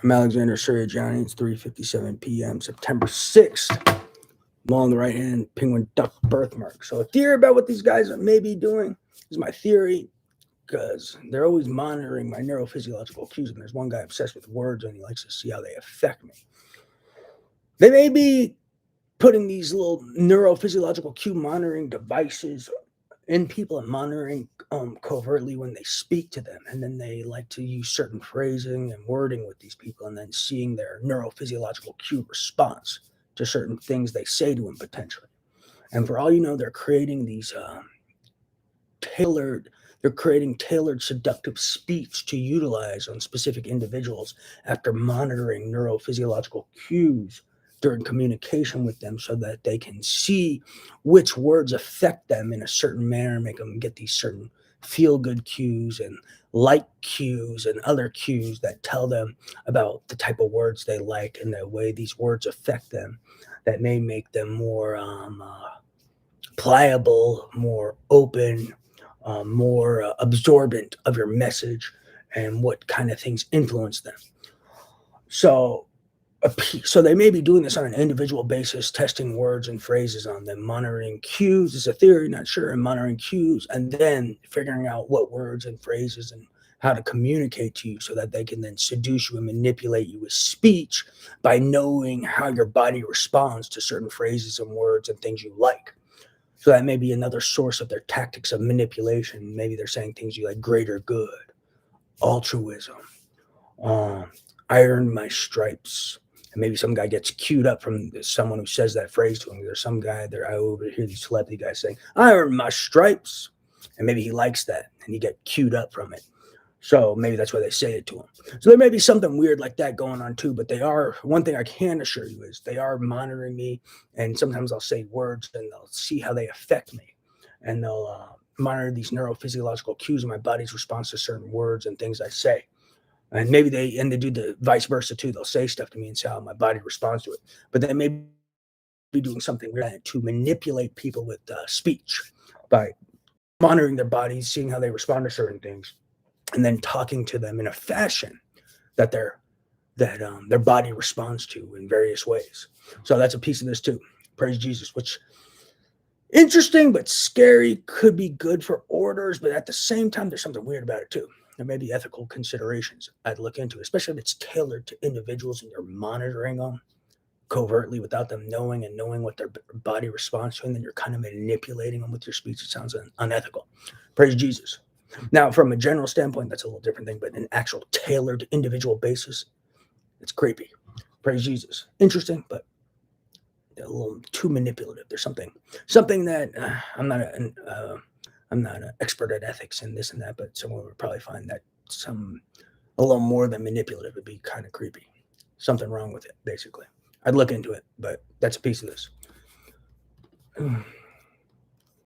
I'm Alexander Surya Johnny. It's 3:57 p.m. September 6th. I'm on the right hand penguin duck birthmark. So a theory about what these guys are maybe doing is my theory, because they're always monitoring my neurophysiological cues. And there's one guy obsessed with words and he likes to see how they affect me. They may be putting these little neurophysiological cue monitoring devices in people and monitoring covertly when they speak to them, and then they like to use certain phrasing and wording with these people, and then seeing their neurophysiological cue response to certain things they say to them potentially. And for all you know, they're creating these tailored they're creating tailored seductive speech to utilize on specific individuals after monitoring neurophysiological cues during communication with them, so that they can see which words affect them in a certain manner, make them get these certain feel good cues and like cues and other cues that tell them about the type of words they like and the way these words affect them, that may make them more pliable, more open, more absorbent of your message, and what kind of things influence them. So, so they may be doing this on an individual basis, testing words and phrases on them, monitoring cues. Is a theory, not sure, and monitoring cues, and then figuring out what words and phrases and how to communicate to you, so that they can then seduce you and manipulate you with speech by knowing how your body responds to certain phrases and words and things you like. So that may be another source of their tactics of manipulation. Maybe they're saying things you like: greater good, altruism, I earned my stripes. And maybe some guy gets queued up from someone who says that phrase to him. There's some guy there, I overhear these celebrity guys saying, I earned my stripes. And maybe he likes that and he get queued up from it. So maybe that's why they say it to him. So there may be something weird like that going on too, but they are, one thing I can assure you is they are monitoring me. And sometimes I'll say words and they'll see how they affect me. And they'll monitor these neurophysiological cues in my body's response to certain words and things I say. And maybe they do the vice versa too. They'll say stuff to me and see how my body responds to it. But they may be doing something weird to manipulate people with speech by monitoring their bodies, seeing how they respond to certain things, and then talking to them in a fashion that their body responds to in various ways. So that's a piece of this too. Praise Jesus, which interesting but scary, could be good for orders, but at the same time, there's something weird about it too. There may be ethical considerations I'd look into, especially if it's tailored to individuals and you're monitoring them covertly without them knowing, and knowing what their body responds to, and then you're kind of manipulating them with your speech. It sounds unethical. Praise Jesus. Now, from a general standpoint, that's a little different thing, but an actual tailored individual basis, it's creepy. Praise Jesus. Interesting, but a little too manipulative. There's something that I'm not an expert at ethics and this and that, but someone would probably find that a little more than manipulative would be kind of creepy. Something wrong with it, basically. I'd look into it, but that's a piece of this.